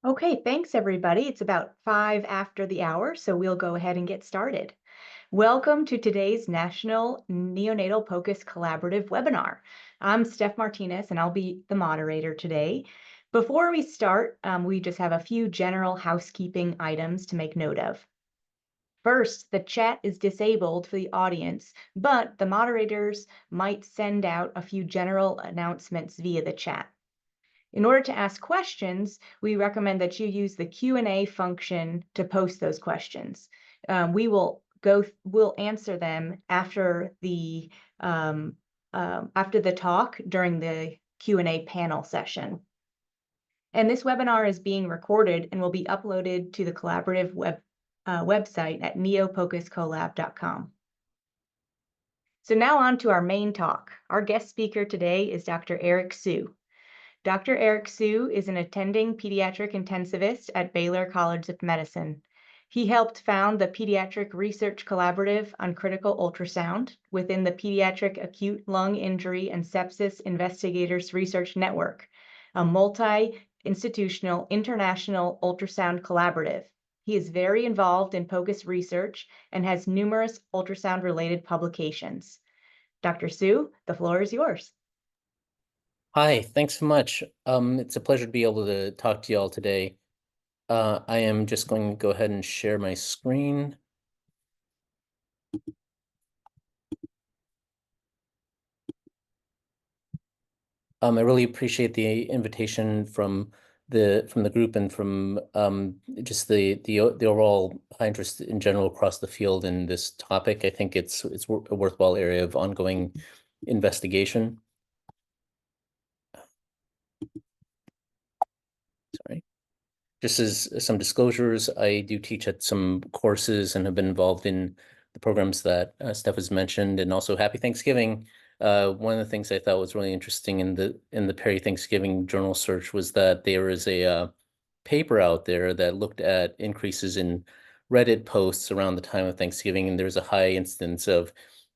Okay, thanks everybody. It's about 5 after the hour, so we'll go ahead and get started. Welcome to today's National Neonatal POCUS Collaborative webinar. I'm Steph Martinez, and I'll be the moderator today. Before we start, we just have a few general housekeeping items to make note of. First, the chat is disabled for the audience, but the moderators might send out a few general announcements via the chat. In order to ask questions, we recommend that you use the Q&A function to post those questions. We'll answer them after the talk during the Q&A panel session. And this webinar is being recorded and will be uploaded to the collaborative website at neopocuscollab.com. So now on to our main talk. Our guest speaker today is Dr. Erik Su. Dr. Erik Su is an attending pediatric intensivist at Baylor College of Medicine. He helped found the Pediatric Research Collaborative on Critical Ultrasound within the Pediatric Acute Lung Injury and Sepsis Investigators Research Network, a multi-institutional international ultrasound collaborative. He is very involved in POCUS research and has numerous ultrasound-related publications. Dr. Su, the floor is yours. Hi, thanks so much. It's a pleasure to be able to talk to you all today. I am just going to go ahead and share my screen. I really appreciate the invitation from the group and from just the overall high interest in general across the field in this topic. I think it's a worthwhile area of ongoing investigation. Sorry. Just as some disclosures, I do teach at some courses and have been involved in the programs that Steph has mentioned, and also Happy Thanksgiving. One of the things I thought was really interesting in the Perry Thanksgiving journal search was that there is a paper out there that looked at increases in Reddit posts around the time of Thanksgiving, and there's a high instance of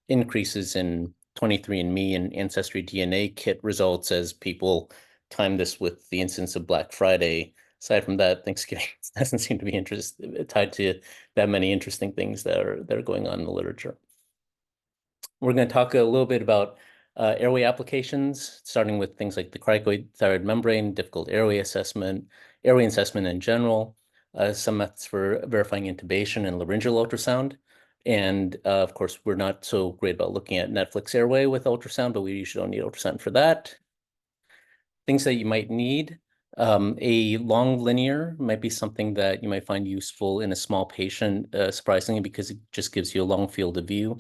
increases in 23andMe and Ancestry DNA kit results as people time this with the incidence of Black Friday. Aside from that, Thanksgiving doesn't seem to be tied to that many interesting things that are going on in the literature. We're going to talk a little bit about airway applications, starting with things like the cricoid thyroid membrane, difficult airway assessment in general, some methods for verifying intubation and laryngeal ultrasound. And of course, we're not so great about looking at Netflix Airway with ultrasound, but we usually don't need ultrasound for that. Things that you might need. A long linear might be something that you might find useful in a small patient, surprisingly, because it just gives you a long field of view,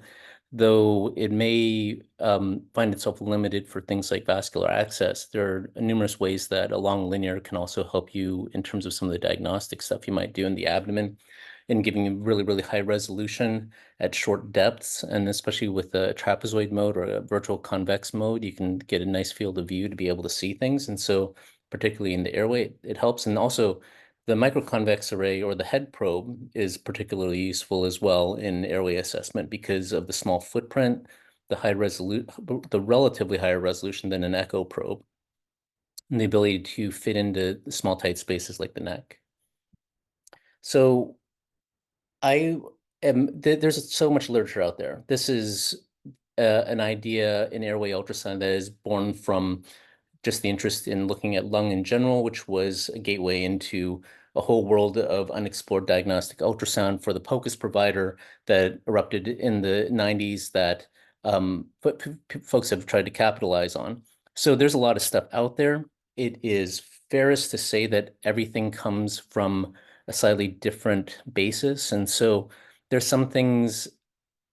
though it may find itself limited for things like vascular access. There are numerous ways that a long linear can also help you in terms of some of the diagnostic stuff you might do in the abdomen, in giving you really, really high resolution at short depths, and especially with a trapezoid mode or a virtual convex mode, you can get a nice field of view to be able to see things. And so particularly in the airway, it helps. And also the microconvex array or the head probe is particularly useful as well in airway assessment because of the small footprint, the relatively higher resolution than an echo probe, and the ability to fit into small tight spaces like the neck. So there's so much literature out there. This is an idea in airway ultrasound that is born from just the interest in looking at lung in general, which was a gateway into a whole world of unexplored diagnostic ultrasound for the POCUS provider that erupted in the 90s that folks have tried to capitalize on. So there's a lot of stuff out there. It is fairest to say that everything comes from a slightly different basis. And so there's some things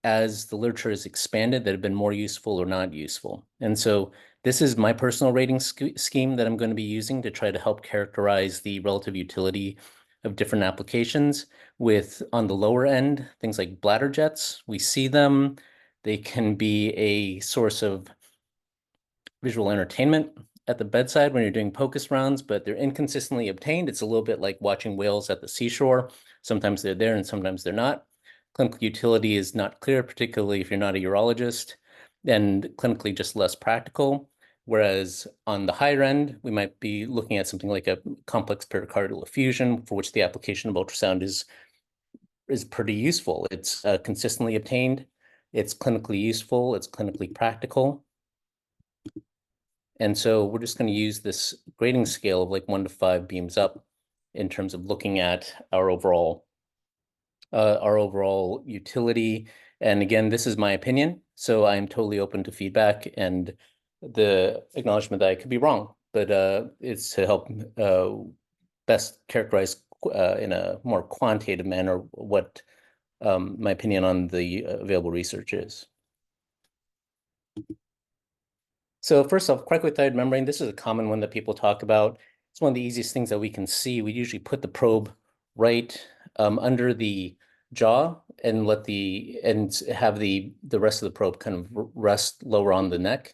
as the literature has expanded that have been more useful or not useful. And so this is my personal rating scheme that I'm going to be using to try to help characterize the relative utility of different applications with, on the lower end, things like bladder jets. We see them. They can be a source of visual entertainment at the bedside when you're doing POCUS rounds, but they're inconsistently obtained. It's a little bit like watching whales at the seashore. Sometimes they're there and sometimes they're not. Clinical utility is not clear, particularly if you're not a urologist, and clinically just less practical. Whereas on the higher end, we might be looking at something like a complex pericardial effusion, for which the application of ultrasound is pretty useful. It's consistently obtained, it's clinically useful, it's clinically practical. And so we're just going to use this grading scale of like 1 to 5 beams up in terms of looking at our overall utility. And again, this is my opinion, so I'm totally open to feedback and the acknowledgement that I could be wrong, but it's to help best characterize in a more quantitative manner what my opinion on the available research is. So first off, cricoid membrane, this is a common one that people talk about. It's one of the easiest things that we can see. We usually put the probe right under the jaw and have the rest of the probe kind of rest lower on the neck.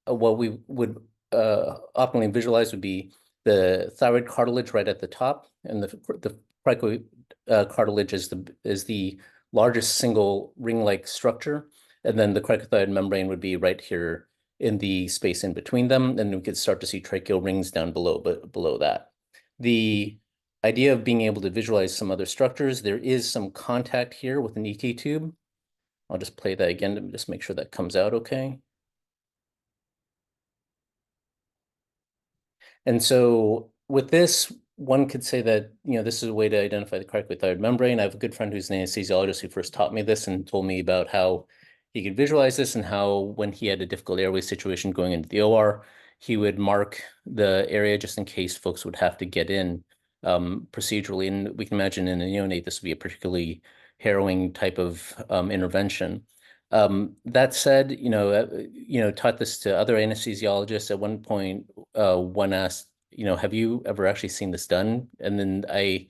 What we would optimally visualize would be the thyroid cartilage right at the top, and the cricoid cartilage is the largest single ring-like structure. And then the cricothyroid membrane would be right here in the space in between them. And we could start to see tracheal rings down below, but below that. The idea of being able to visualize some other structures, there is some contact here with an ET tube. I'll just play that again to just make sure that comes out okay. And so with this, one could say that, this is a way to identify the cricoid membrane. I have a good friend who's an anesthesiologist who first taught me this and told me about how he could visualize this and how when he had a difficult airway situation going into the OR, he would mark the area just in case folks would have to get in procedurally. And we can imagine in a neonate, this would be a particularly harrowing type of intervention. That said, taught this to other anesthesiologists. At one point, one asked, have you ever actually seen this done? And then I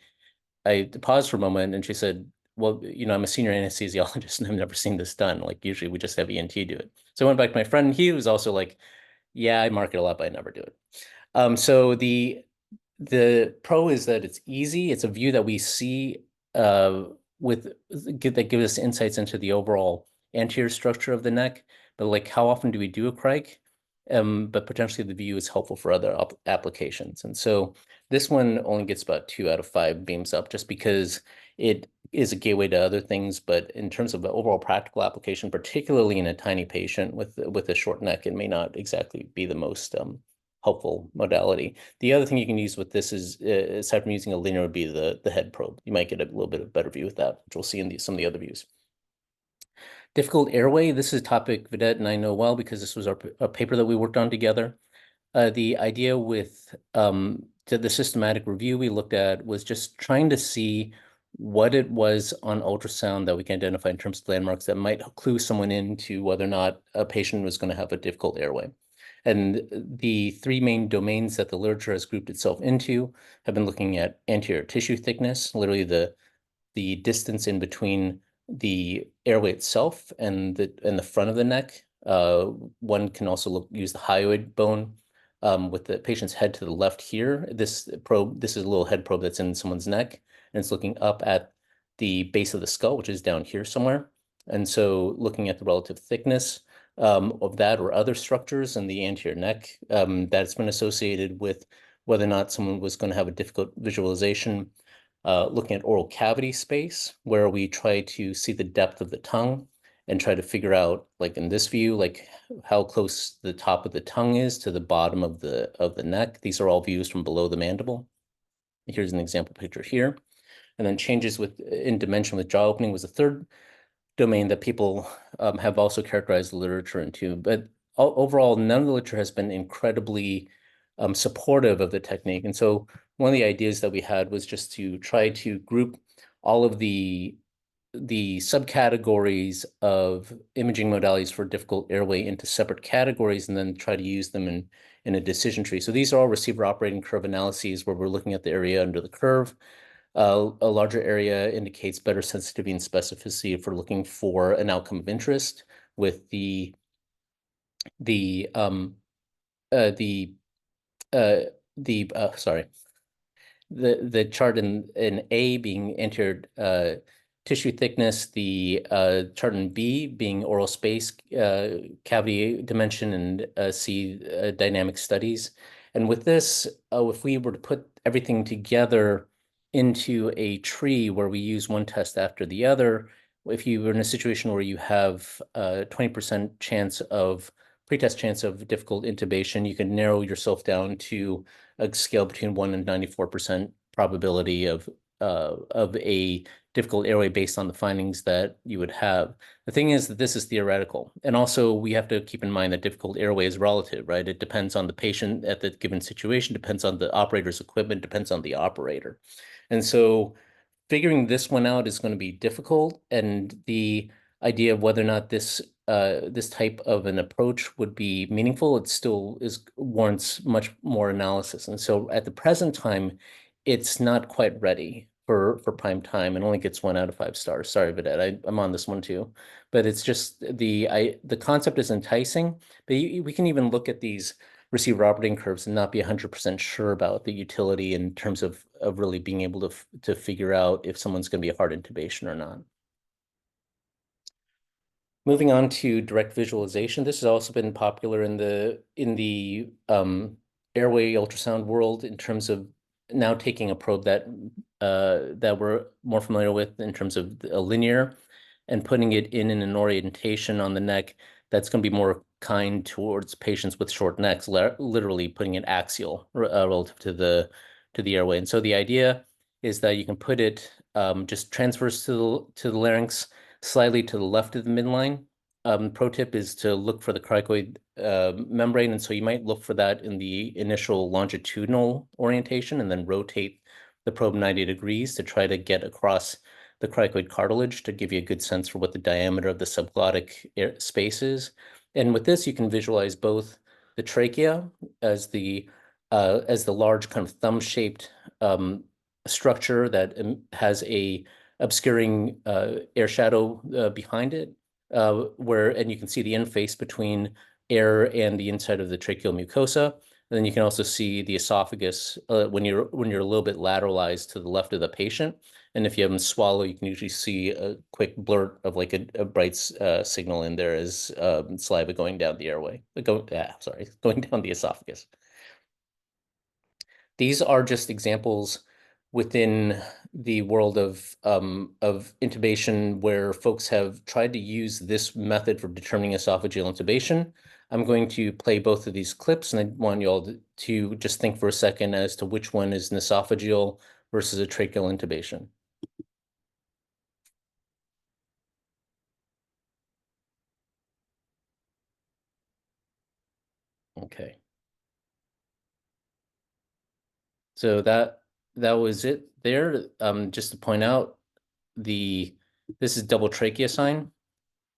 paused for a moment and she said, well, I'm a senior anesthesiologist and I've never seen this done. Like usually we just have ENT do it. So I went back to my friend. He was also like, yeah, I mark it a lot, but I never do it. So the pro is that it's easy. It's a view that we see that gives us insights into the overall anterior structure of the neck. But like how often do we do a cric? But potentially the view is helpful for other applications. And so this one only gets about 2 out of 5 beams up just because it is a gateway to other things. But in terms of the overall practical application, particularly in a tiny patient with a short neck, it may not exactly be the most helpful modality. The other thing you can use with this is, aside from using a linear, would be the head probe. You might get a little bit of better view with that, which we'll see in some of the other views. Difficult airway, this is a topic Vidette and I know well because this was a paper that we worked on together. The idea with the systematic review we looked at was just trying to see what it was on ultrasound that we can identify in terms of landmarks that might clue someone into whether or not a patient was going to have a difficult airway. And the 3 main domains that the literature has grouped itself into have been looking at anterior tissue thickness, literally the distance in between the airway itself and the front of the neck. One can also use the hyoid bone with the patient's head to the left here. This is a little head probe that's in someone's neck, and it's looking up at the base of the skull, which is down here somewhere. And so looking at the relative thickness of that or other structures in the anterior neck that's been associated with whether or not someone was going to have a difficult visualization. Looking at oral cavity space, where we try to see the depth of the tongue and try to figure out, like in this view, like how close the top of the tongue is to the bottom of the neck. These are all views from below the mandible. Here's an example picture here. And then changes in dimension with jaw opening was the third domain that people have also characterized the literature into. But overall, none of the literature has been incredibly supportive of the technique. And so one of the ideas that we had was just to try to group all of the subcategories of imaging modalities for difficult airway into separate categories and then try to use them in a decision tree. So these are all receiver operating curve analyses where we're looking at the area under the curve. A larger area indicates better sensitivity and specificity if we're looking for an outcome of interest with the chart in A being entered tissue thickness, the chart in B being oral space, cavity dimension, and C, dynamic studies. And with this, if we were to put everything together into a tree where we use one test after the other, if you were in a situation where you have a 20% chance of pretest chance of difficult intubation, you can narrow yourself down to a scale between 1 and 94% probability of a difficult airway based on the findings that you would have. The thing is that this is theoretical. And also we have to keep in mind that difficult airway is relative, right? It depends on the patient at the given situation, depends on the operator's equipment, depends on the operator. And so figuring this one out is going to be difficult. And the idea of whether or not this type of an approach would be meaningful, it still warrants much more analysis. And so at the present time, it's not quite ready for prime time and only gets 1 out of 5 stars. Sorry, Vidette, I'm on this one too. But it's just the concept is enticing, but we can even look at these receiver operating curves and not be 100% sure about the utility in terms of really being able to figure out if someone's going to be a hard intubation or not. Moving on to direct visualization, this has also been popular in the airway ultrasound world in terms of now taking a probe that we're more familiar with in terms of a linear and putting it in an orientation on the neck that's going to be more kind towards patients with short necks, literally putting it axial relative to the airway. And so the idea is that you can put it just transverse to the larynx, slightly to the left of the midline. Pro tip is to look for the cricoid membrane, and so you might look for that in the initial longitudinal orientation and then rotate the probe 90 degrees to try to get across the cricoid cartilage to give you a good sense for what the diameter of the subglottic space is. And with this, you can visualize both the trachea as the large kind of thumb-shaped structure that has a obscuring air shadow behind it, and you can see the interface between air and the inside of the tracheal mucosa. And then you can also see the esophagus when you're a little bit lateralized to the left of the patient. And if you have them swallow, you can usually see a quick blurt of like a bright signal in there as saliva going down the airway, going down the esophagus. These are just examples within the world of intubation where folks have tried to use this method for determining esophageal intubation. I'm going to play both of these clips, and I want you all to just think for a second as to which one is an esophageal versus a tracheal intubation. Okay. So that was it there. Just to point out, this is double trachea sign.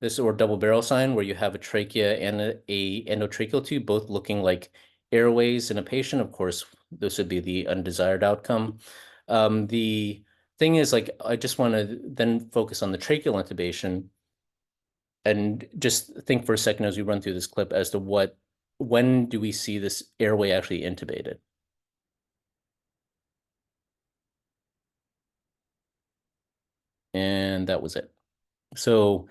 This or double barrel sign where you have a trachea and a endotracheal tube, both looking like airways in a patient. Of course, this would be the undesired outcome. The thing is, like, I just want to then focus on the tracheal intubation and just think for a second as we run through this clip as to when do we see this airway actually intubated? And that was it. So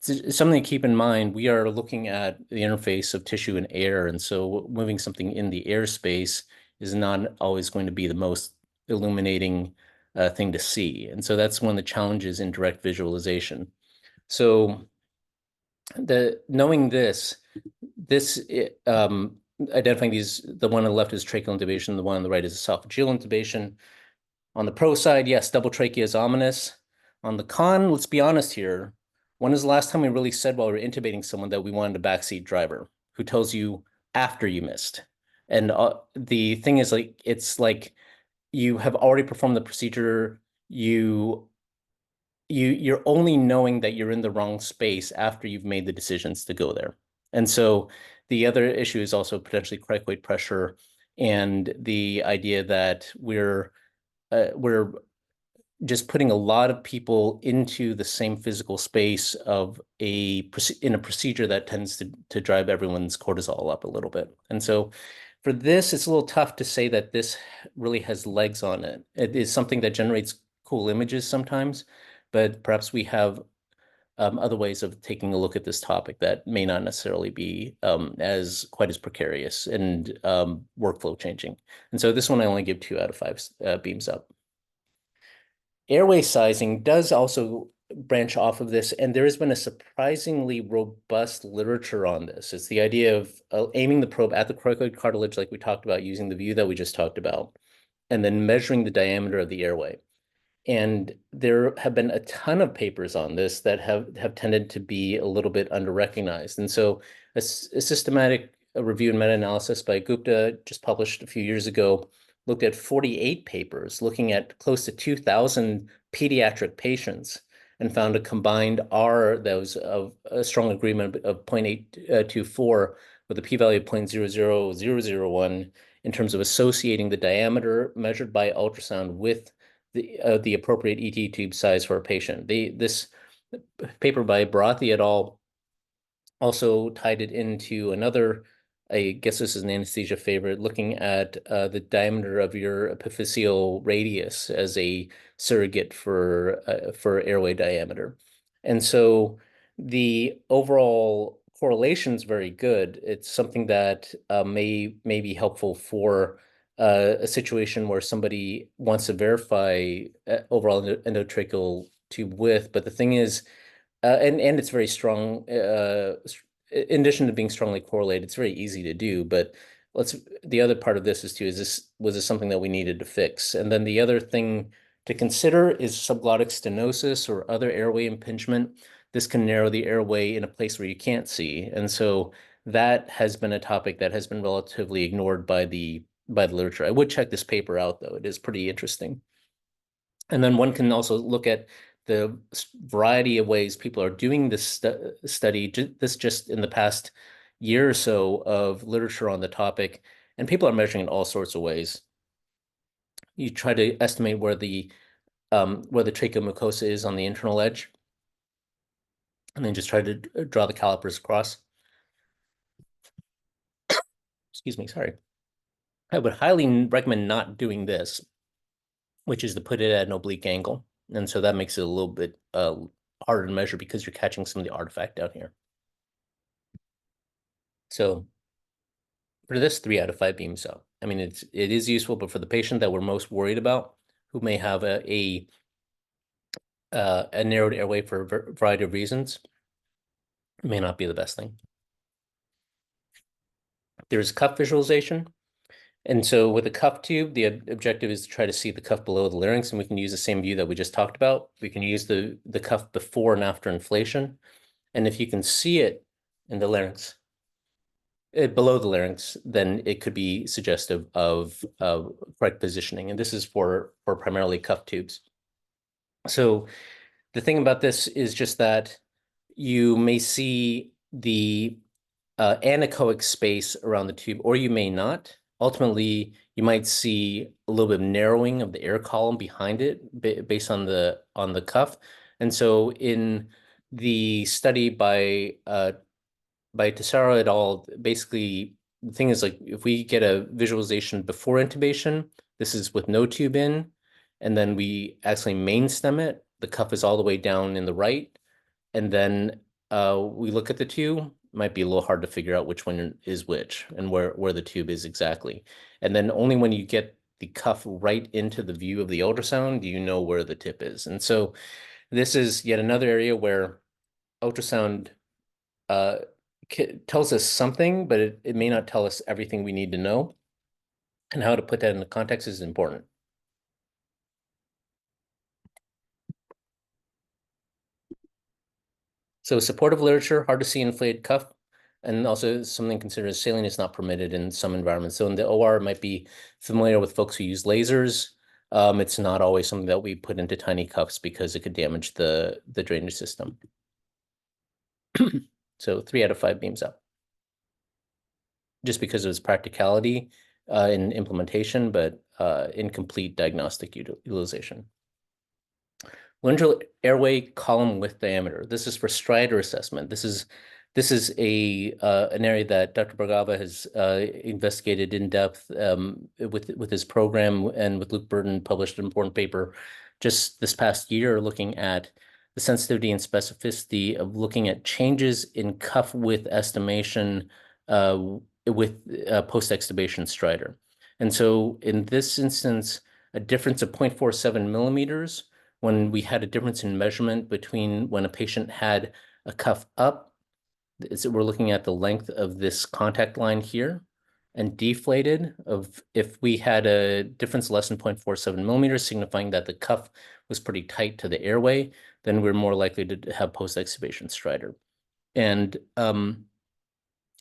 it's something to keep in mind. We are looking at the interface of tissue and air, and so moving something in the airspace is not always going to be the most illuminating thing to see. And so that's one of the challenges in direct visualization. So knowing this identifying the one on the left is tracheal intubation, the one on the right is esophageal intubation. On the pro side, yes, double trachea is ominous. On the con, let's be honest here. When is the last time we really said while we were intubating someone that we wanted a backseat driver who tells you after you missed? And the thing is, like, it's like you have already performed the procedure. You're only knowing that you're in the wrong space after you've made the decisions to go there. And so the other issue is also potentially cricoid pressure and the idea that we're just putting a lot of people into the same physical space in a procedure that tends to drive everyone's cortisol up a little bit. And so for this, it's a little tough to say that this really has legs on it. It is something that generates cool images sometimes, but perhaps we have other ways of taking a look at this topic that may not necessarily be as quite as precarious and workflow changing. And so this one I only give 2 out of 5 beams up. Airway sizing does also branch off of this, and there has been a surprisingly robust literature on this. It's the idea of aiming the probe at the cricoid cartilage, like we talked about, using the view that we just talked about, and then measuring the diameter of the airway. And there have been a ton of papers on this that have tended to be a little bit under-recognized. And so a systematic review and meta-analysis by Gupta, just published a few years ago, looked at 48 papers looking at close to 2,000 pediatric patients and found a combined R that was of a strong agreement of 0.824 with a p-value of 0.00001 in terms of associating the diameter measured by ultrasound with the appropriate ET tube size for a patient. This paper by Bharathi et al. Also tied it into another, I guess this is an anesthesia favorite, looking at the diameter of your epiphyseal radius as a surrogate for airway diameter. And so the overall correlation is very good. It's something that may be helpful for a situation where somebody wants to verify overall endotracheal tube width. But the thing is, and it's very strong, in addition to being strongly correlated, it's very easy to do. But the other part of this is too, was this something that we needed to fix? And then the other thing to consider is subglottic stenosis or other airway impingement. This can narrow the airway in a place where you can't see. And so that has been a topic that has been relatively ignored by the literature. I would check this paper out, though. It is pretty interesting. And then one can also look at the variety of ways people are doing this study, this just in the past year or so of literature on the topic, and people are measuring in all sorts of ways. You try to estimate where the tracheomucosa is on the internal edge, and then just try to draw the calipers across. Excuse me, sorry. I would highly recommend not doing this, which is to put it at an oblique angle. And so that makes it a little bit harder to measure because you're catching some of the artifact down here. So for this, 3 out of 5 beams up. I mean, it is useful, but for the patient that we're most worried about, who may have a narrowed airway for a variety of reasons, it may not be the best thing. There's cuff visualization. And so with a cuff tube, the objective is to try to see the cuff below the larynx, and we can use the same view that we just talked about. We can use the cuff before and after inflation. And if you can see it in the larynx, below the larynx, then it could be suggestive of correct positioning. And this is for primarily cuff tubes. So the thing about this is just that you may see the anechoic space around the tube, or you may not. Ultimately, you might see a little bit of narrowing of the air column behind it based on the cuff. And so in the study by Tessaro et al., basically the thing is, like, if we get a visualization before intubation, this is with no tube in, and then we actually main stem it, the cuff is all the way down in the right, and then we look at the two. Might be a little hard to figure out which one is which and where the tube is exactly. And then only when you get the cuff right into the view of the ultrasound do you know where the tip is. And so this is yet another area where ultrasound tells us something, but it may not tell us everything we need to know. And how to put that into context is important. So supportive literature, hard to see inflated cuff, and also something considered saline is not permitted in some environments. So in the OR, it might be familiar with folks who use lasers. It's not always something that we put into tiny cuffs because it could damage the drainage system. So 3 out of 5 beams up. Just because of its practicality in implementation, but incomplete diagnostic utilization. Laryngeal airway column width diameter. This is for stridor assessment. This is an area that Dr. Bhargava has investigated in depth with his program, and with Luke Burton published an important paper just this past year looking at the sensitivity and specificity of looking at changes in cuff width estimation with post-extubation stridor. And so in this instance, a difference of 0.47 millimeters when we had a difference in measurement between when a patient had a cuff up, we're looking at the length of this contact line here, and deflated of if we had a difference less than 0.47 millimeters, signifying that the cuff was pretty tight to the airway, then we're more likely to have post-extubation stridor. And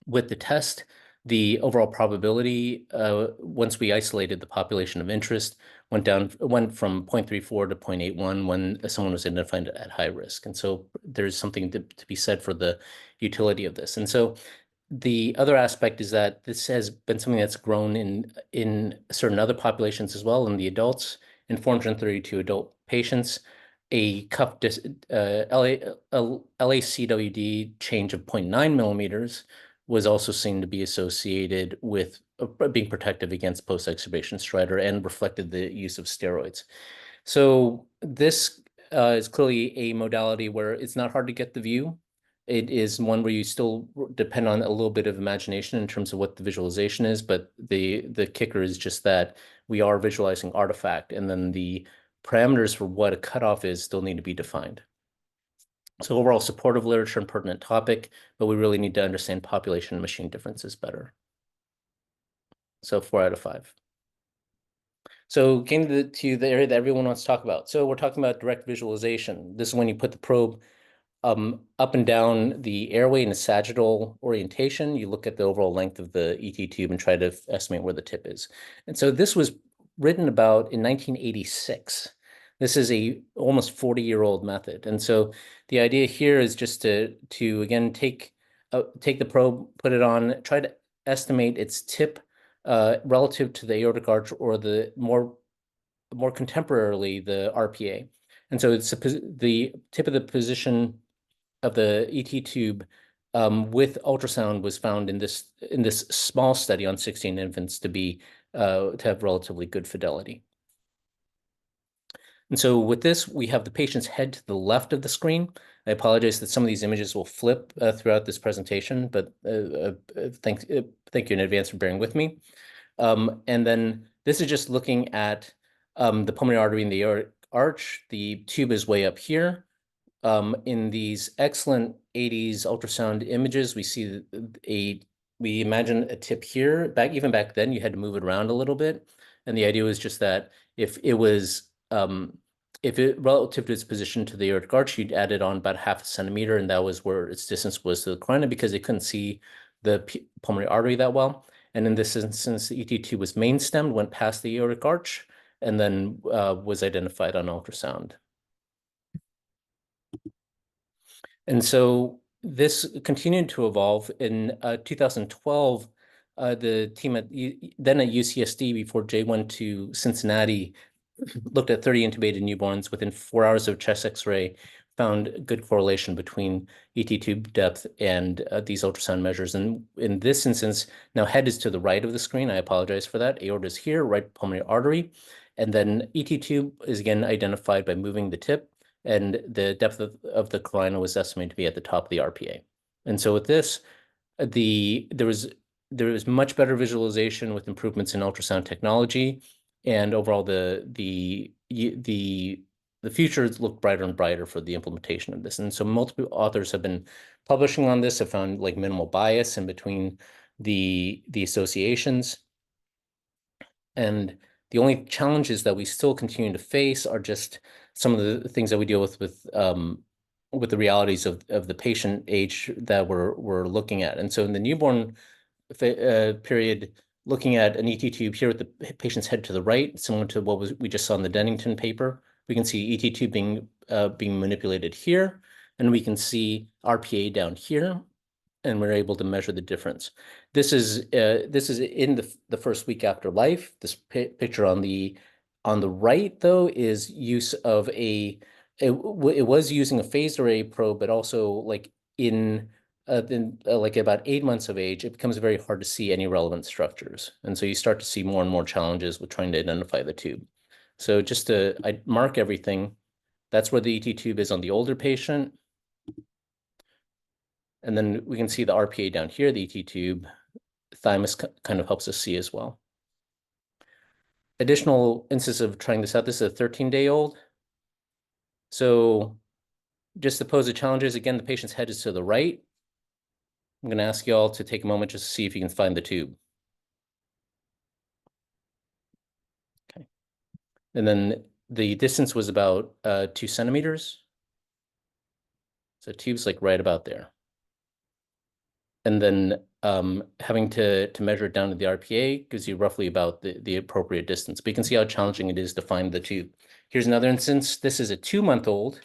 with the test, the overall probability, once we isolated the population of interest, went from 0.34 to 0.81 when someone was identified at high risk. And so there's something to be said for the utility of this. And so the other aspect is that this has been something that's grown in certain other populations as well. In the adults, in 432 adult patients, a cuff LACWD change of 0.9 millimeters was also seen to be associated with being protective against post-extubation stridor and reflected the use of steroids. So this is clearly a modality where it's not hard to get the view. It is one where you still depend on a little bit of imagination in terms of what the visualization is, but the kicker is just that we are visualizing artifact, and then the parameters for what a cutoff is still need to be defined. So overall supportive literature and pertinent topic, but we really need to understand population and machine differences better. So 4 out of 5. So getting to the area that everyone wants to talk about. So we're talking about direct visualization. This is when you put the probe up and down the airway in a sagittal orientation. You look at the overall length of the ET tube and try to estimate where the tip is. And so this was written about in 1986. This is a almost 40-year-old method. And so the idea here is just to again take the probe, put it on, try to estimate its tip relative to the aortic arch, or the more contemporarily the RPA. And so it's the tip of the position of the ET tube with ultrasound was found in this small study on 16 infants to have relatively good fidelity. And so with this, we have the patient's head to the left of the screen. I apologize that some of these images will flip throughout this presentation, but thank you in advance for bearing with me. And then this is just looking at the pulmonary artery and the aortic arch. The tube is way up here. In these excellent 80s ultrasound images, we see we imagine a tip here. Even back then, you had to move it around a little bit. And the idea was just that if it relative to its position to the aortic arch, you'd add it on about 0.5 centimeter, and that was where its distance was to the carina, because they couldn't see the pulmonary artery that well. And in this instance, the ET tube was main stemmed, went past the aortic arch, and then was identified on ultrasound. And so this continued to evolve. In 2012, the team then at UCSD, before Jay went to Cincinnati, looked at 30 intubated newborns within 4 hours of chest X-ray, found good correlation between ET tube depth and these ultrasound measures. And in this instance, now head is to the right of the screen. I apologize for that. Aorta is here, right pulmonary artery. And then ET tube is again identified by moving the tip, and the depth of the carina was estimated to be at the top of the RPA. And so with this, there was much better visualization with improvements in ultrasound technology, and overall the futures look brighter and brighter for the implementation of this. And so multiple authors have been publishing on this, have found like minimal bias in between the associations. And the only challenges that we still continue to face are just some of the things that we deal with the realities of the patient age that we're looking at. And so in the newborn period, looking at an ET tube here with the patient's head to the right, similar to what we just saw in the Dennington paper, we can see ET tube being manipulated here, and we can see RPA down here, and we're able to measure the difference. This is in the first week after life. This picture on the right, though, is use of it was using a phased array probe, but also like like about 8 months of age, it becomes very hard to see any relevant structures. And so you start to see more and more challenges with trying to identify the tube. So I mark everything. That's where the ET tube is on the older patient. And then we can see the RPA down here, the ET tube. Thymus kind of helps us see as well. Additional instance of trying this out. This is a 13-day-old. So just to pose the challenges, again, the patient's head is to the right. I'm going to ask you all to take a moment just to see if you can find the tube. Okay. And then the distance was about 2 centimeters. So tube's like right about there. And then having to measure it down to the RPA gives you roughly about the appropriate distance. But you can see how challenging it is to find the tube. Here's another instance. This is a 2-month-old.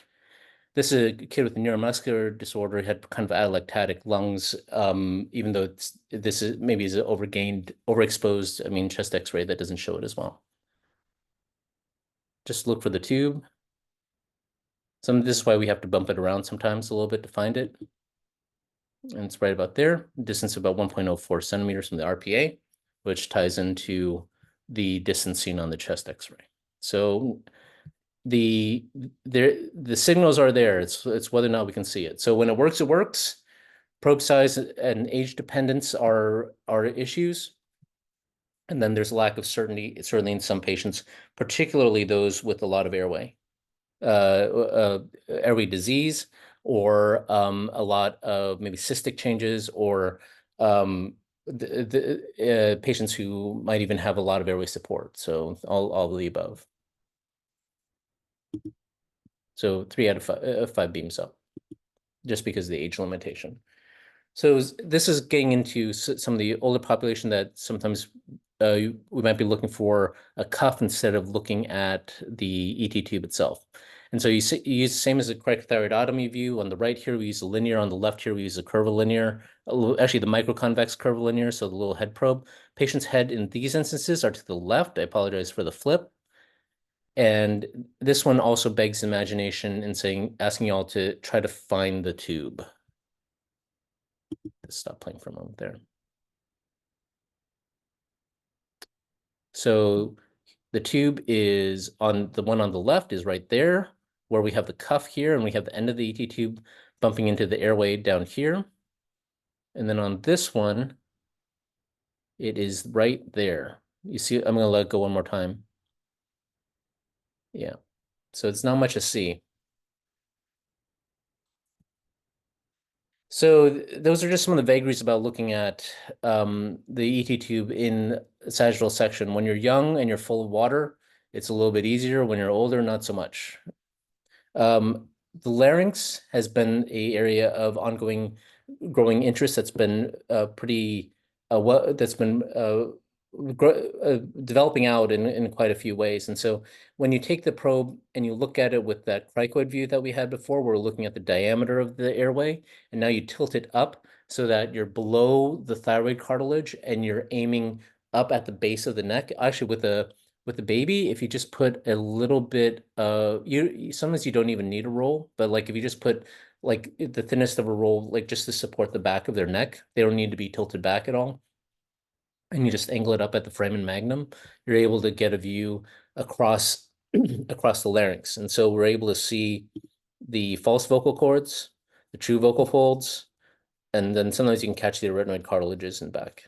This is a kid with a neuromuscular disorder. He had kind of allostatic lungs, even though this is maybe is an overexposed, chest X-ray that doesn't show it as well. Just look for the tube. This is why we have to bump it around sometimes a little bit to find it. And it's right about there, distance about 1.04 centimeters from the RPA, which ties into the distance seen on the chest X-ray. So the signals are there. It's whether or not we can see it. So when it works, it works. Probe size and age dependence are issues. And then there's a lack of certainty, certainly in some patients, particularly those with a lot of airway disease, or a lot of maybe cystic changes, or patients who might even have a lot of airway support. So all of the above. So 3 out of 5 beams up, just because of the age limitation. So this is getting into some of the older population that sometimes we might be looking for a cuff instead of looking at the ET tube itself. And so you use the same as the correct thyroidotomy view. On the right here, we use a linear. On the left here, we use a curvilinear, actually the microconvex curvilinear, so the little head probe. Patient's head in these instances are to the left. I apologize for the flip. And this one also begs imagination in asking y'all to try to find the tube. Let's stop playing for a moment there. So the tube is on the one on the left is right there, where we have the cuff here, and we have the end of the ET tube bumping into the airway down here. And then on this one, it is right there. You see, I'm going to let it go one more time. Yeah. So it's not much to see. So those are just some of the vagaries about looking at the ET tube in sagittal section. When you're young and you're full of water, it's a little bit easier. When you're older, not so much. The larynx has been an area of ongoing growing interest that's been developing out in quite a few ways. And so when you take the probe and you look at it with that cricoid view that we had before, we're looking at the diameter of the airway, and now you tilt it up so that you're below the thyroid cartilage and you're aiming up at the base of the neck. Actually, with the baby, if you just put a little bit, sometimes you don't even need a roll, but like if you just put like the thinnest of a roll, like just to support the back of their neck, they don't need to be tilted back at all. And you just angle it up at the foramen magnum, you're able to get a view across across the larynx. And so we're able to see the false vocal cords, the true vocal folds, and then sometimes you can catch the arytenoid cartilages in back.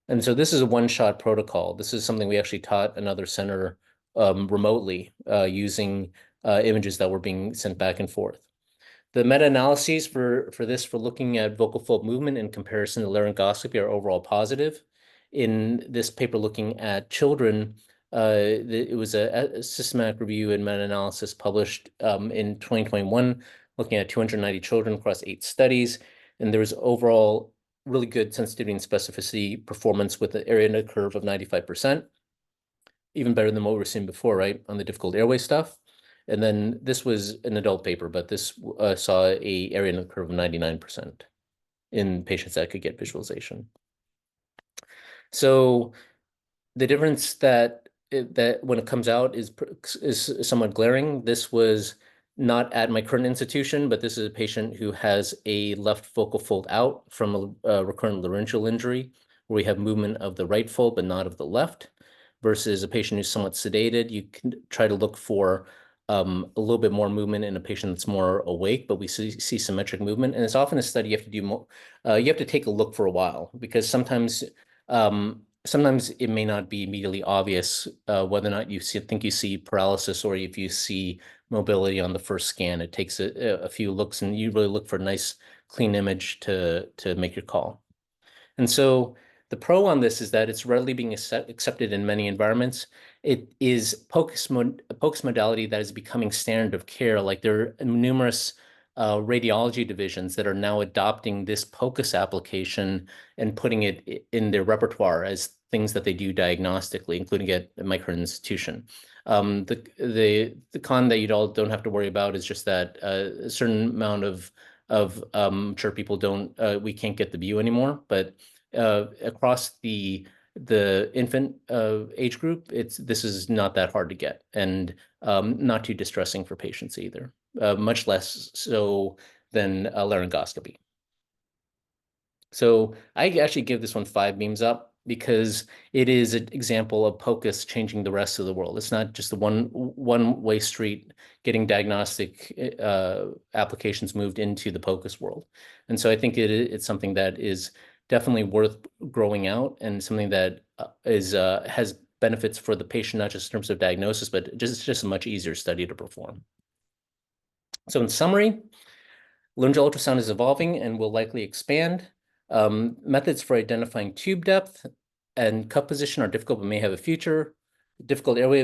And so this is a one-shot protocol. This is something we actually taught another center remotely using images that were being sent back and forth. The meta-analyses for looking at vocal fold movement in comparison to laryngoscopy are overall positive. In this paper looking at children, it was a systematic review and meta-analysis published in 2021, looking at 290 children across 8 studies. And there was overall really good sensitivity and specificity performance with the area under curve of 95%, even better than what we were seeing before, right, on the difficult airway stuff. And then this was an adult paper, but this saw a area under curve of 99% in patients that could get visualization. So the difference that when it comes out is somewhat glaring. This was not at my current institution, but this is a patient who has a left vocal fold out from a recurrent laryngeal injury, where we have movement of the right fold, but not of the left, versus a patient who's somewhat sedated. You can try to look for a little bit more movement in a patient that's more awake, but we see symmetric movement. And it's often a study you have to do more, you have to take a look for a while, because sometimes it may not be immediately obvious whether or not think you see paralysis, or if you see mobility on the first scan. It takes a few looks, and you really look for a nice clean image to make your call. And so the pro on this is that it's readily being accepted in many environments. It is a POCUS modality that is becoming standard of care. Like, there are numerous radiology divisions that are now adopting this POCUS application and putting it in their repertoire as things that they do diagnostically, including at a micro-institution. The con that you all don't have to worry about is just that a certain amount of I'm sure people we can't get the view anymore, but across the infant age group, this is not that hard to get, and not too distressing for patients either, much less so than a laryngoscopy. So I actually give this one 5 beams up, because it is an example of POCUS changing the rest of the world. It's not just the one-way street getting diagnostic applications moved into the POCUS world. And so I think it's something that is definitely worth growing out, and something that has benefits for the patient, not just in terms of diagnosis, but just a much easier study to perform. So in summary, laryngeal ultrasound is evolving and will likely expand. Methods for identifying tube depth and cup position are difficult but may have a future. Difficult airway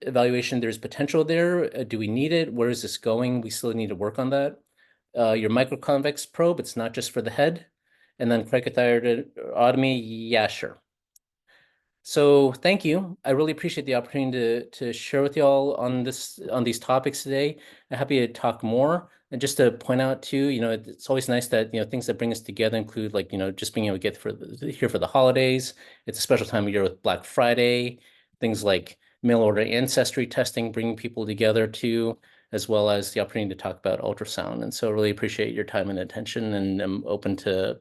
evaluation, there's potential there. Do we need it? Where is this going? We still need to work on that. Your microconvex probe, it's not just for the head. And then cricothyroidotomy, yeah, sure. So thank you. I really appreciate the opportunity to share with you all on these topics today. I'm happy to talk more. And just to point out too, it's always nice that, things that bring us together include, like, just being able to get here for the holidays. It's a special time of year with Black Friday, things like mail order ancestry testing, bringing people together too, as well as the opportunity to talk about ultrasound. And so really appreciate your time and attention, and I'm open to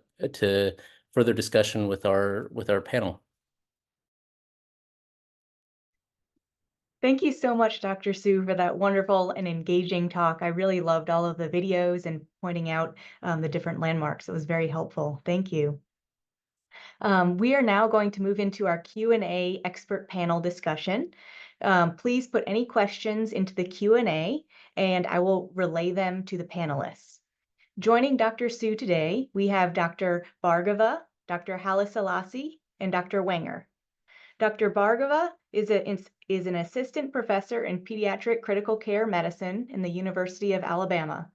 further discussion with our panel. Thank you so much, Dr. Su, for that wonderful and engaging talk. I really loved all of the videos and pointing out the different landmarks. It was very helpful. Thank you. We are now going to move into our Q&A expert panel discussion. Please put any questions into the Q&A, and I will relay them to the panelists. Joining Dr. Su today, we have Dr. Bhargava, Dr. Halasalasi, and Dr. Wenger. Dr. Bhargava is an assistant professor in pediatric critical care medicine in the University of Alabama.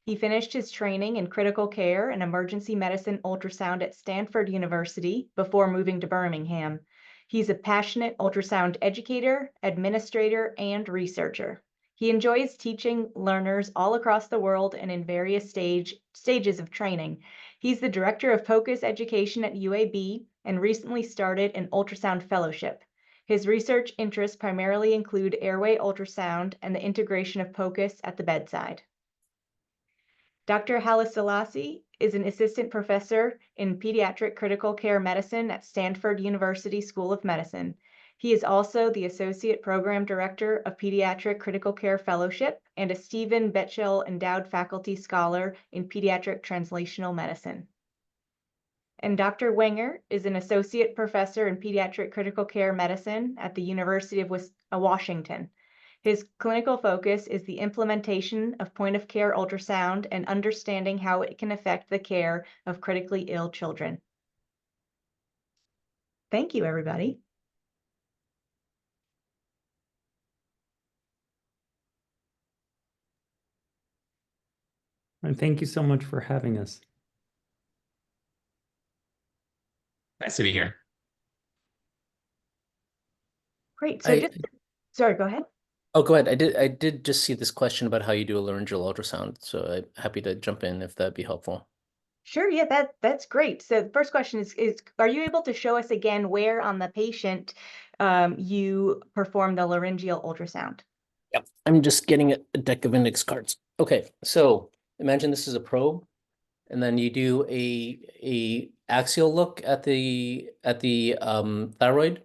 He finished his training in critical care and emergency medicine ultrasound at Stanford University before moving to Birmingham. He's a passionate ultrasound educator, administrator, and researcher. He enjoys teaching learners all across the world and in various stages of training. He's the director of POCUS education at UAB and recently started an ultrasound fellowship. His research interests primarily include airway ultrasound and the integration of POCUS at the bedside. Dr. Halasalasi is an assistant professor in pediatric critical care medicine at Stanford University School of Medicine. He is also the Associate Program Director of Pediatric Critical Care Fellowship and a Stephen Betchell Endowed Faculty Scholar in Pediatric Translational Medicine. And Dr. Wenger is an Associate Professor in Pediatric Critical Care Medicine at the University of Washington. His clinical focus is the implementation of point-of-care ultrasound and understanding how it can affect the care of critically ill children. Thank you, everybody. And thank you so much for having us. Nice to be here. Great. So sorry, go ahead. Oh, go ahead. I did just see this question about how you do a laryngeal ultrasound, so I'm happy to jump in if that'd be helpful. Sure, yeah, that's great. So the first question is are you able to show us again where on the patient you perform the laryngeal ultrasound? Yep. I'm just getting a deck of index cards. Okay, so imagine this is a probe, and then you do a axial look at the thyroid,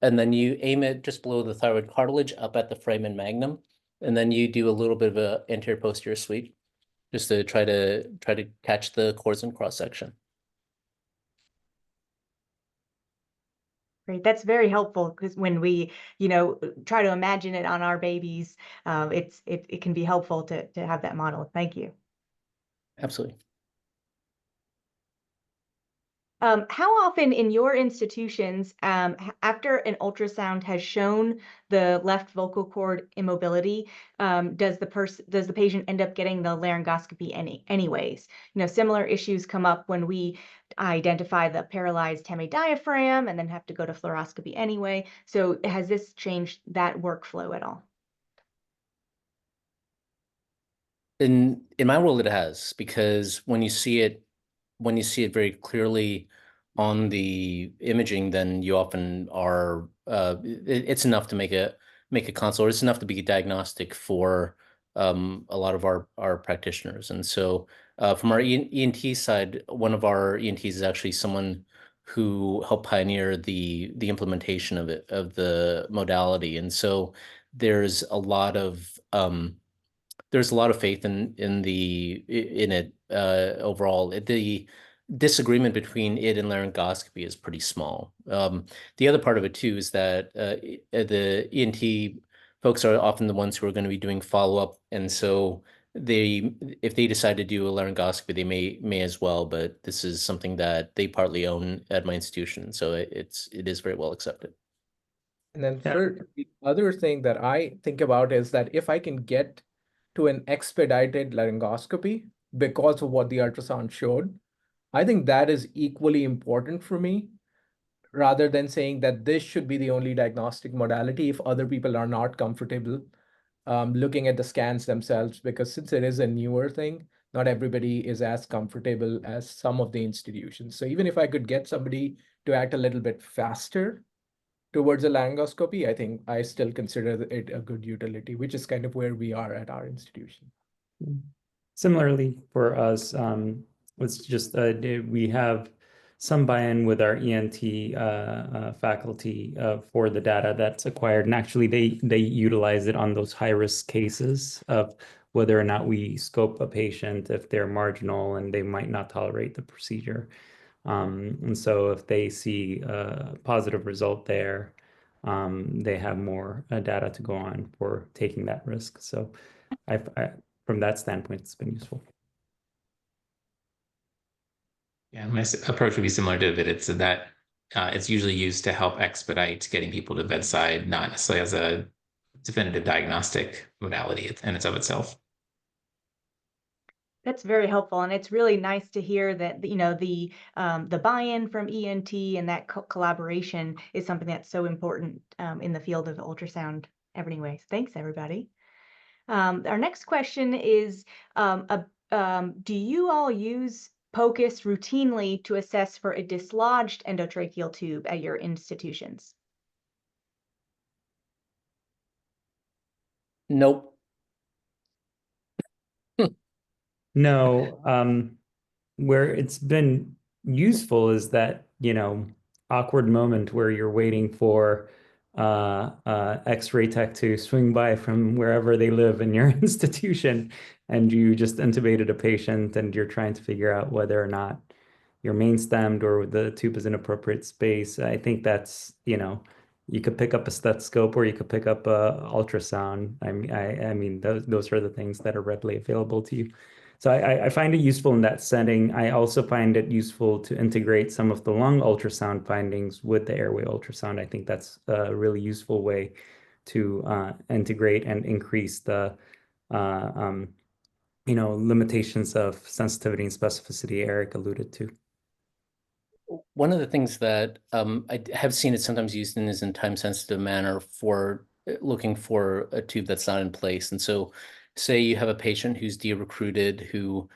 and then you aim it just below the thyroid cartilage up at the foramen magnum, and then you do a little bit of a anterior posterior sweep just to try to catch the cords in cross section. Great. That's very helpful because when we, try to imagine it on our babies, it can be helpful to have that model. Thank you. Absolutely. How often in your institutions, after an ultrasound has shown the left vocal cord immobility, does the patient end up getting the laryngoscopy anyways? Similar issues come up when we identify the paralyzed hemidiaphragm and then have to go to fluoroscopy anyway. So has this changed that workflow at all? In my world, it has, because when you see it very clearly on the imaging, then you often are it's enough to make a consult, or it's enough to be diagnostic for a lot of our practitioners. And so from our ENT side, one of our ENTs is actually someone who helped pioneer the implementation of the modality. And so there's a lot of faith in it overall. The disagreement between it and laryngoscopy is pretty small. The other part of it too is that the ENT folks are often the ones who are going to be doing follow-up, and so if they decide to do a laryngoscopy, they may as well. But this is something that they partly own at my institution, so it is very well accepted. And then Yeah. third, the other thing that I think about is that if I can get to an expedited laryngoscopy because of what the ultrasound showed, I think that is equally important for me, rather than saying that this should be the only diagnostic modality if other people are not comfortable looking at the scans themselves, because since it is a newer thing, not everybody is as comfortable as some of the institutions. So even if I could get somebody to act a little bit faster towards a laryngoscopy, I think I still consider it a good utility, which is kind of where we are at our institution. Similarly for us, it's just we have some buy-in with our ENT faculty for the data that's acquired, and actually they utilize it on those high-risk cases of whether or not we scope a patient if they're marginal and they might not tolerate the procedure. And so if they see a positive result there, they have more data to go on for taking that risk. So from that standpoint, it's been useful. Yeah, my approach would be similar to it. It's that it's usually used to help expedite getting people to bedside, not necessarily as a definitive diagnostic modality in and of itself. That's very helpful, and it's really nice to hear that the buy-in from ENT and that collaboration is something that's so important in the field of ultrasound. Anyways, thanks everybody. Our next question is, do you all use POCUS routinely to assess for a dislodged endotracheal tube at your institutions? Nope. No, where it's been useful is that, awkward moment where you're waiting for X-ray tech to swing by from wherever they live in your institution, and you just intubated a patient and you're trying to figure out whether or not you're main stemmed or the tube is in appropriate space. I think that's, you could pick up a stethoscope or you could pick up a ultrasound. I mean, those are the things that are readily available to you. So I find it useful in that setting. I also find it useful to integrate some of the lung ultrasound findings with the airway ultrasound. I think that's a really useful way to integrate and increase the limitations of sensitivity and specificity Erik alluded to. One of the things that I have seen it sometimes used in is in time-sensitive manner for looking for a tube that's not in place. And so say you have a patient who's de-recruited, who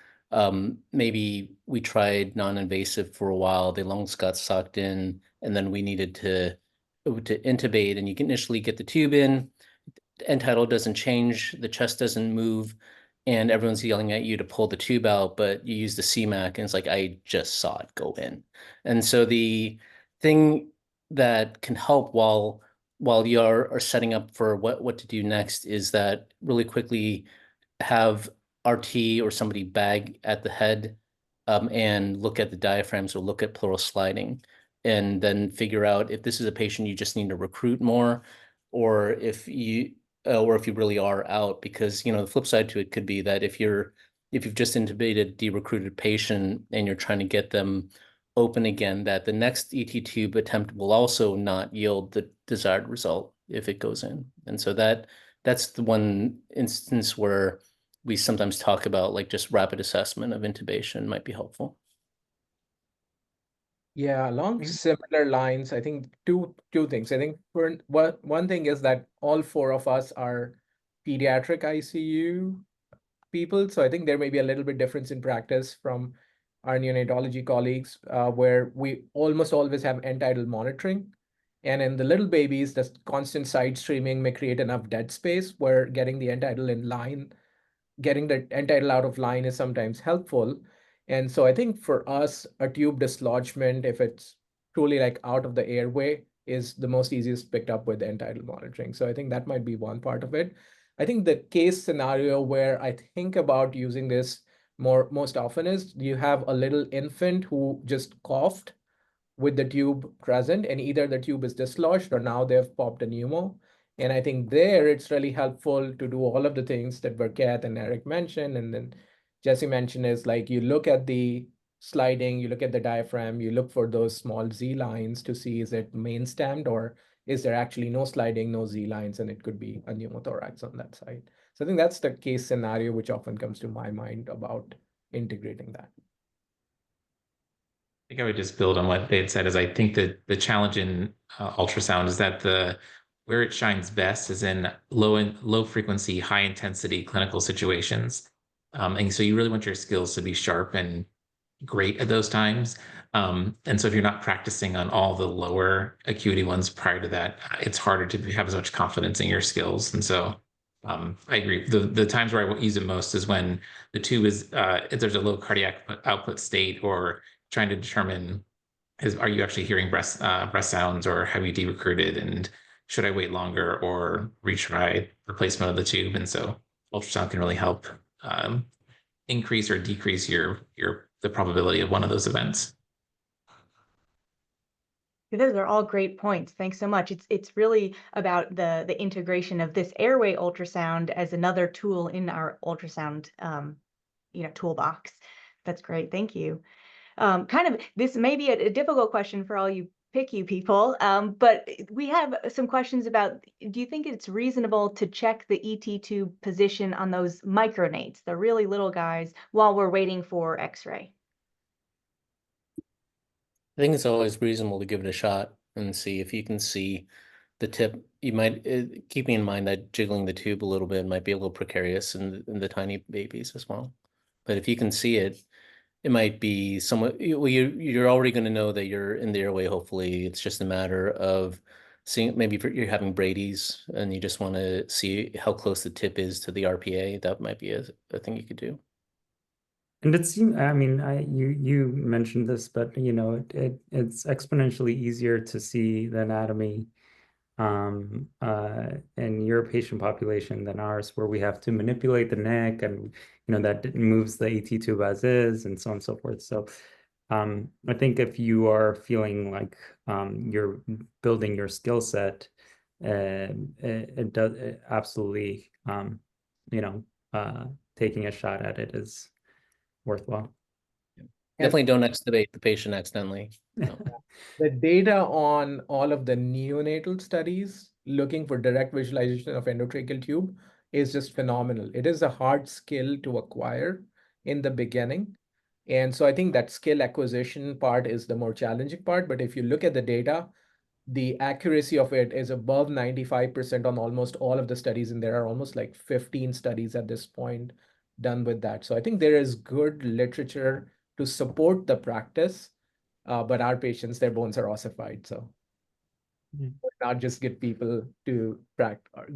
maybe we tried non-invasive for a while, the lungs got sucked in, and then we needed to intubate, and you can initially get the tube in, the end tidal doesn't change, the chest doesn't move, and everyone's yelling at you to pull the tube out, but you use the CMAC, and it's like, I just saw it go in. And so the thing that can help while you are setting up for what to do next is that really quickly have RT or somebody bag at the head and look at the diaphragms or look at pleural sliding, and then figure out if this is a patient you just need to recruit more, or if you really are out. Because the flip side to it could be that if you've just intubated de-recruited patient and you're trying to get them open again, that the next ET tube attempt will also not yield the desired result if it goes in. And so that's the one instance where we sometimes talk about like just rapid assessment of intubation might be helpful. Yeah, along similar lines, I think two things. I think one thing is that all four of us are pediatric ICU people, so I think there may be a little bit difference in practice from our neonatology colleagues, where we almost always have end-tidal monitoring. And in the little babies, the constant side streaming may create enough dead space where getting the end-tidal in line, getting the end-tidal out of line is sometimes helpful. And so I think for us, a tube dislodgement, if it's truly like out of the airway, is the most easiest picked up with end-tidal monitoring. So I think that might be one part of it. I think the case scenario where I think about using this most often is you have a little infant who just coughed with the tube present, and either the tube is dislodged or now they've popped a pneumo. And I think there it's really helpful to do all of the things that Berkat and Erik mentioned. And then Jesse mentioned is like you look at the sliding, you look at the diaphragm, you look for those small Z lines to see is it main stemmed or is there actually no sliding, no Z lines, and it could be a pneumothorax on that side. So I think that's the case scenario which often comes to my mind about integrating that. I think I would just build on what they had said. Is I think that the challenge in ultrasound is that where it shines best is in low frequency, high intensity clinical situations, and so you really want your skills to be sharp and great at those times. And so if you're not practicing on all the lower acuity ones prior to that, it's harder to have as much confidence in your skills. And so I agree. The times where I use it most is when the tube is if there's a low cardiac output state, or trying to determine are you actually hearing breath sounds, or have you de-recruited, and should I wait longer or retry replacement of the tube? And so ultrasound can really help increase or decrease the probability of one of those events. Those are all great points. Thanks so much. It's really about the integration of this airway ultrasound as another tool in our ultrasound toolbox. That's great. Thank you. This may be a difficult question for all you PICU people, but we have some questions about, do you think it's reasonable to check the ET tube position on those micronates, the really little guys, while we're waiting for X-ray? I think it's always reasonable to give it a shot and see if you can see the tip. You might, keeping in mind that jiggling the tube a little bit might be a little precarious in the tiny babies as well. But if you can see it, it might be somewhat, well, you're already going to know that you're in the airway. Hopefully it's just a matter of seeing, maybe you're having Brady's and you just want to see how close the tip is to the RPA. That might be a thing you could do. And it seems, I mean, you mentioned this, but it's exponentially easier to see the anatomy in your patient population than ours, where we have to manipulate the neck, and that moves the AT tube as is, and so on and so forth. So I think if you are feeling like you're building your skill set, it does absolutely taking a shot at it is worthwhile. Definitely don't extubate the patient accidentally. No. The data on all of the neonatal studies looking for direct visualization of endotracheal tube is just phenomenal. It is a hard skill to acquire in the beginning. And so I think that skill acquisition part is the more challenging part. But if you look at the data, the accuracy of it is above 95% on almost all of the studies. And there are almost like 15 studies at this point done with that. So I think there is good literature to support the practice, but our patients, their bones are ossified. So not just get people to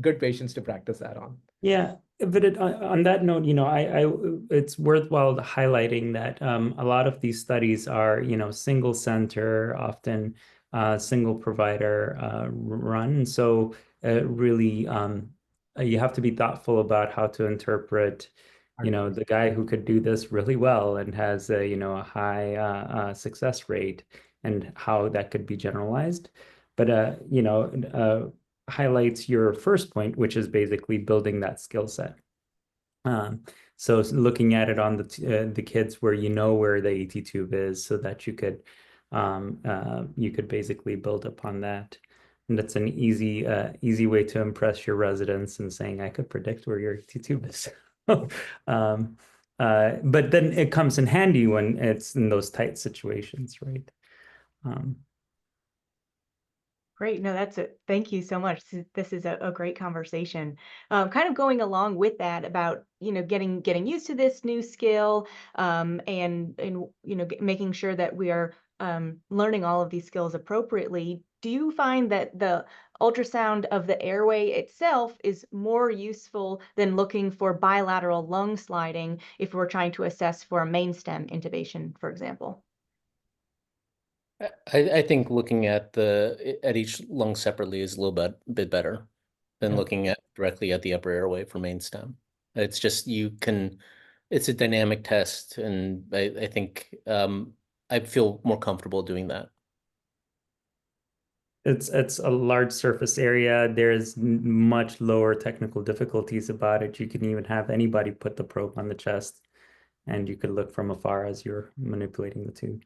good patients to practice that on. Yeah, but on that note, it's worthwhile highlighting that a lot of these studies are, single center, often single provider run. So really, you have to be thoughtful about how to interpret, the guy who could do this really well and has a high success rate, and how that could be generalized. But highlights your first point, which is basically building that skill set. So looking at it on the kids where where the AT tube is, so that you could basically build upon that. And that's an easy way to impress your residents and saying, I could predict where your AT tube is. But then it comes in handy when it's in those tight situations, right? Great. No, that's it. Thank you so much. This is a great conversation. Kind of going along with that about, getting used to this new skill, and making sure that we are learning all of these skills appropriately. Do you find that the ultrasound of the airway itself is more useful than looking for bilateral lung sliding if we're trying to assess for a main stem intubation, for example? I think looking at each lung separately is a little bit better than looking directly at the upper airway for main stem. It's just it's a dynamic test, and I think I feel more comfortable doing that. It's a large surface area. There's much lower technical difficulties about it. You can even have anybody put the probe on the chest, and you could look from afar as you're manipulating the tube.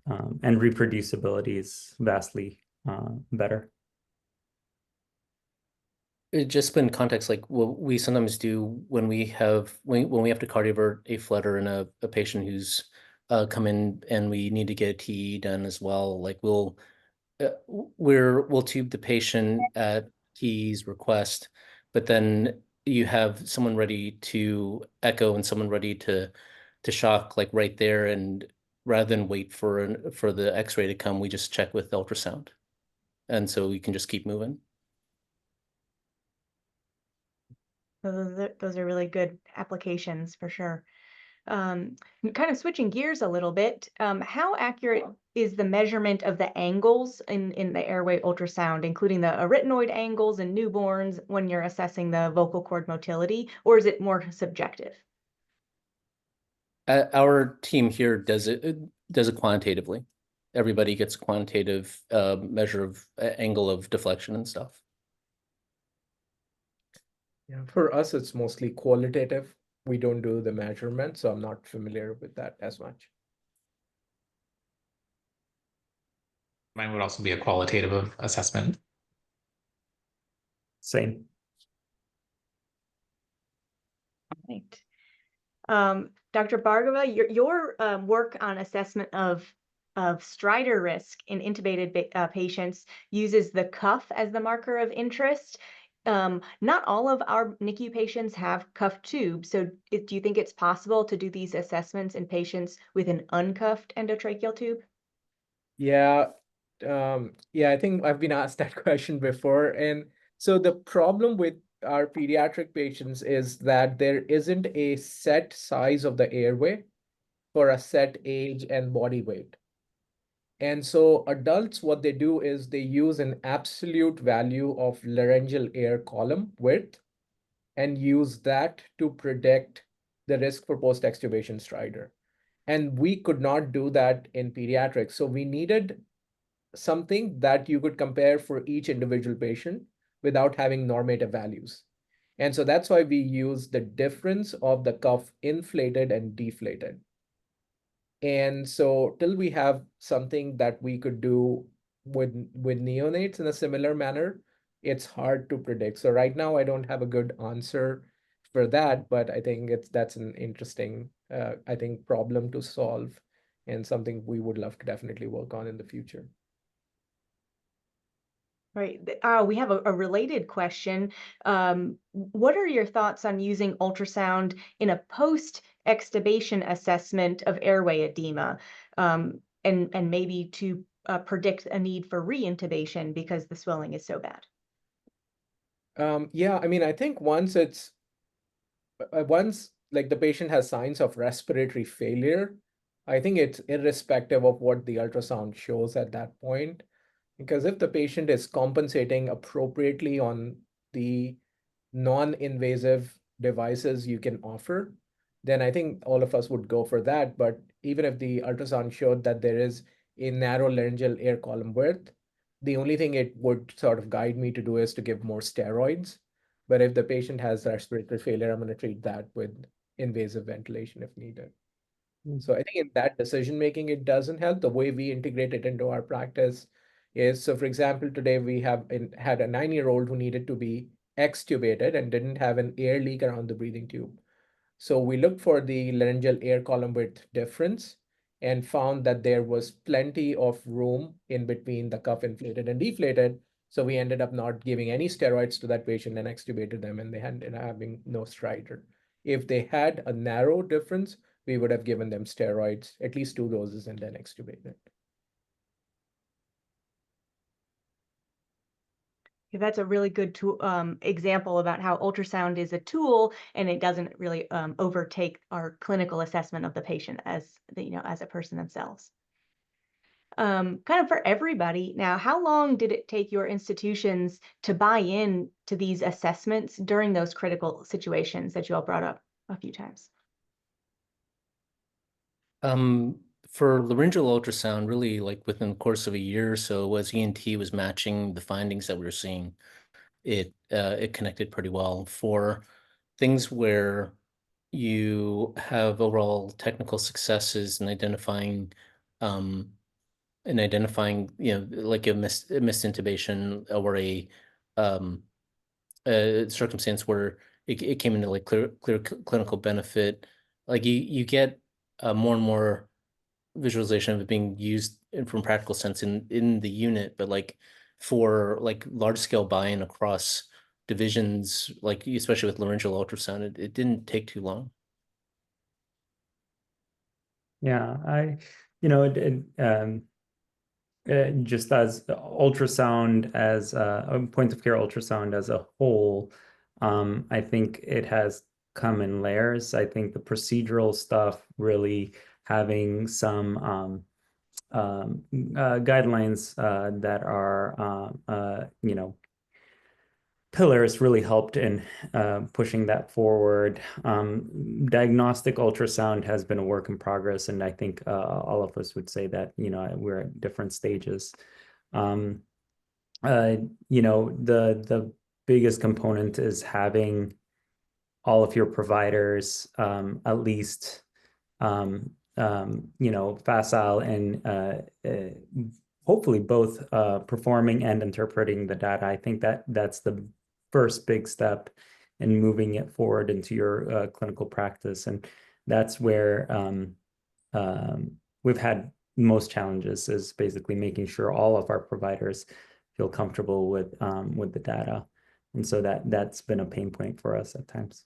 And reproducibility is vastly better. It just been context like what we sometimes do when we have to cardiovert a flutter in a patient who's come in and we need to get a TE done as well. Like we'll tube the patient at TE's request, but then you have someone ready to echo and someone ready to shock like right there, and rather than wait for the X-ray to come, we just check with ultrasound, and so we can just keep moving. Those are really good applications for sure. Kind of switching gears a little bit, how accurate is the measurement of the angles in the airway ultrasound, including the arytenoid angles in newborns when you're assessing the vocal cord motility, or is it more subjective? Our team here does it quantitatively. Everybody gets a quantitative measure of angle of deflection and stuff. Yeah, for us, it's mostly qualitative. We don't do the measurement, so I'm not familiar with that as much. Mine would also be a qualitative assessment. Same. Right. Dr. Bhargava, your work on assessment of stridor risk in intubated patients uses the cuff as the marker of interest. Not all of our NICU patients have cuff tubes, so do you think it's possible to do these assessments in patients with an uncuffed endotracheal tube? Yeah, I think I've been asked that question before. And so the problem with our pediatric patients is that there isn't a set size of the airway for a set age and body weight. And so adults, what they do is they use an absolute value of laryngeal air column width and use that to predict the risk for post-extubation stridor. And we could not do that in pediatrics. So we needed something that you could compare for each individual patient without having normative values. And so that's why we use the difference of the cuff inflated and deflated. And so till we have something that we could do with neonates in a similar manner, it's hard to predict. So right now I don't have a good answer for that, but I think that's an interesting problem to solve, and something we would love to definitely work on in the future. Right. We have a related question. What are your thoughts on using ultrasound in a post-extubation assessment of airway edema, and maybe to predict a need for reintubation because the swelling is so bad? Yeah, I mean, I think once like the patient has signs of respiratory failure, I think it's irrespective of what the ultrasound shows at that point. Because if the patient is compensating appropriately on the non-invasive devices you can offer, then I think all of us would go for that. But even if the ultrasound showed that there is a narrow laryngeal air column width, the only thing it would sort of guide me to do is to give more steroids. But if the patient has respiratory failure, I'm going to treat that with invasive ventilation if needed. So I think in that decision making, it doesn't help. The way we integrate it into our practice is, so for example, today we had a 9-year-old who needed to be extubated and didn't have an air leak around the breathing tube. So we looked for the laryngeal air column width difference and found that there was plenty of room in between the cuff inflated and deflated. So we ended up not giving any steroids to that patient and extubated them, and they ended up having no stridor. If they had a narrow difference, we would have given them steroids, at least 2 doses, and then extubated. Yeah, that's a really good example about how ultrasound is a tool and it doesn't really overtake our clinical assessment of the patient as as a person themselves. Kind of for everybody now, how long did it take your institutions to buy in to these assessments during those critical situations that you all brought up a few times? For laryngeal ultrasound, really like within the course of a year or so, as ENT was matching the findings that we were seeing, it connected pretty well. For things where you have overall technical successes in identifying like a missed intubation or a circumstance where it came into like clear clinical benefit, like you get more and more visualization of it being used from practical sense in the unit, but like for like large scale buy-in across divisions, like especially with laryngeal ultrasound, it didn't take too long. Yeah, just as ultrasound as a point of care ultrasound as a whole, I think it has come in layers. I think the procedural stuff really having some guidelines that are pillars really helped in pushing that forward. Diagnostic ultrasound has been a work in progress, and I think all of us would say that we're at different stages. The biggest component is having all of your providers at least facile and hopefully both performing and interpreting the data. I think that's the first big step in moving it forward into your clinical practice, and that's where we've had most challenges, is basically making sure all of our providers feel comfortable with the data, and so that's been a pain point for us at times.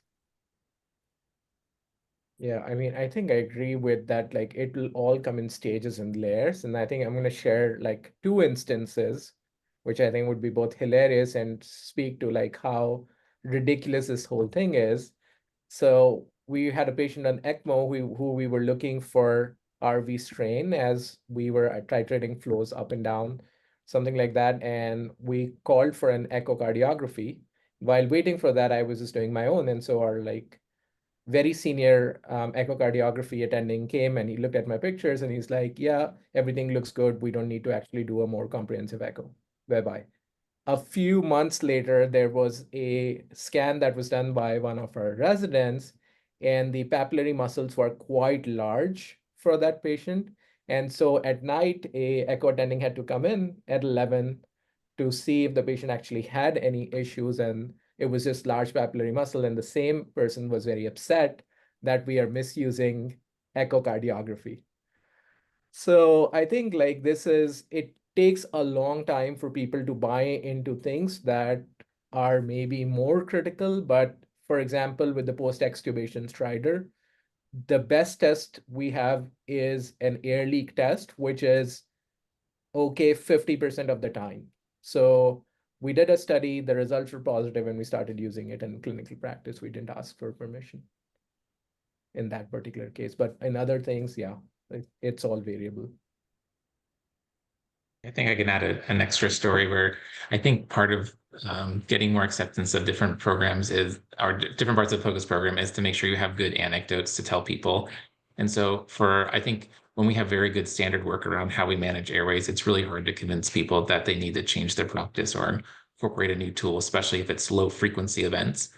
Yeah, I mean, I think I agree with that. Like, it will all come in stages and layers. And I think I'm going to share like 2 instances, which I think would be both hilarious and speak to like how ridiculous this whole thing is. So we had a patient on ECMO who we were looking for RV strain as we were titrating flows up and down, something like that. And we called for an echocardiography. While waiting for that, I was just doing my own. And so our like very senior echocardiography attending came and he looked at my pictures and he's like, yeah, everything looks good. We don't need to actually do a more comprehensive echo. Bye-bye. A few months later, there was a scan that was done by one of our residents, and the papillary muscles were quite large for that patient. And so at night, a echo attending had to come in at 11 to see if the patient actually had any issues, and it was just large papillary muscle. And the same person was very upset that we are misusing echocardiography. So I think like it takes a long time for people to buy into things that are maybe more critical. But for example, with the post-extubation stridor, the best test we have is an air leak test, which is okay 50% of the time. So we did a study, the results were positive, and we started using it in clinical practice. We didn't ask for permission in that particular case, but in other things, yeah, it's all variable. I think I can add an extra story where I think part of getting more acceptance of different programs is, or different parts of the focus program, is to make sure you have good anecdotes to tell people. And so I think when we have very good standard work around how we manage airways, it's really hard to convince people that they need to change their practice or incorporate a new tool, especially if it's low frequency events.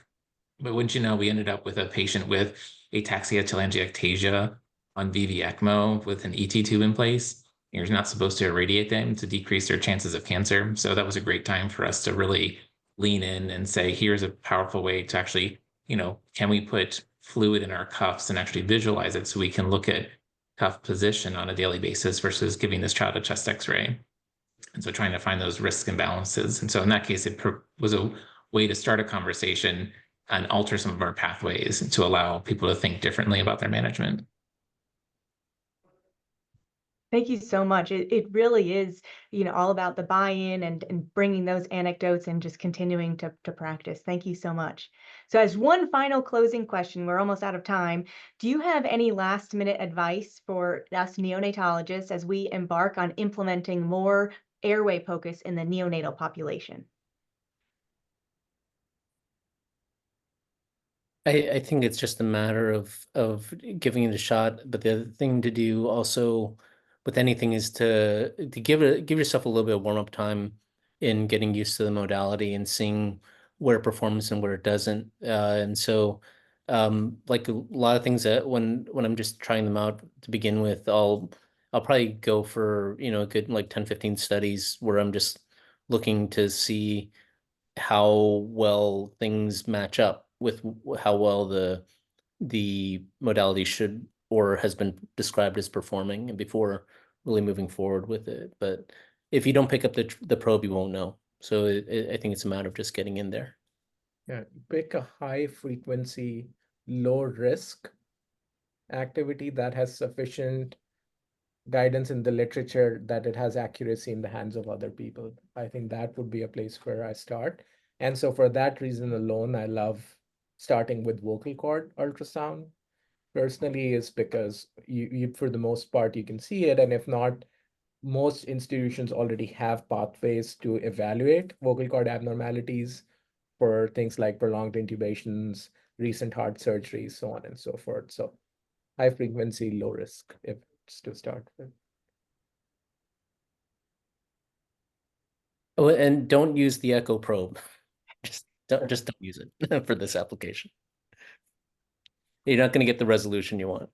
But wouldn't you know, we ended up with a patient with ataxia telangiectasia on VV ECMO with an ET tube in place. You're not supposed to irradiate them to decrease their chances of cancer. So that was a great time for us to really lean in and say, here's a powerful way to actually, can we put fluid in our cuffs and actually visualize it so we can look at cuff position on a daily basis versus giving this child a chest x-ray. And so trying to find those risk imbalances. And so in that case, it was a way to start a conversation and alter some of our pathways to allow people to think differently about their management. Thank you so much. It really is, all about the buy-in and bringing those anecdotes and just continuing to practice. Thank you so much. So as one final closing question, we're almost out of time. Do you have any last minute advice for us neonatologists as we embark on implementing more airway focus in the neonatal population? I think it's just a matter of giving it a shot. But the other thing to do also with anything is to give yourself a little bit of warm-up time in getting used to the modality and seeing where it performs and where it doesn't. And so like a lot of things that when I'm just trying them out to begin with, I'll probably go for, a good like 10, 15 studies where I'm just looking to see how well things match up with how well the modality should or has been described as performing, and before really moving forward with it. But if you don't pick up the probe, you won't know. So I think it's a matter of just getting in there. Yeah, pick a high frequency, low risk activity that has sufficient guidance in the literature that it has accuracy in the hands of other people. I think that would be a place where I start. And so for that reason alone, I love starting with vocal cord ultrasound. Personally, is because you for the most part you can see it, and if not, most institutions already have pathways to evaluate vocal cord abnormalities for things like prolonged intubations, recent heart surgery, so on and so forth. So high frequency, low risk, if it's to start with. Oh, and don't use the echo probe. Just don't use it for this application. You're not going to get the resolution you want.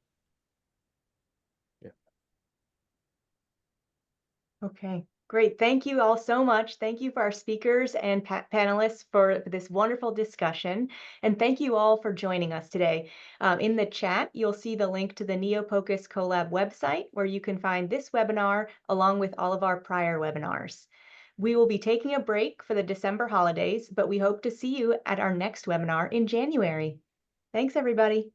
Okay, great. Thank you all so much. Thank you for our speakers and panelists for this wonderful discussion. And thank you all for joining us today. In the chat, you'll see the link to the NeoPOCUS CoLab website, where you can find this webinar along with all of our prior webinars. We will be taking a break for the December holidays, but we hope to see you at our next webinar in January. Thanks, everybody.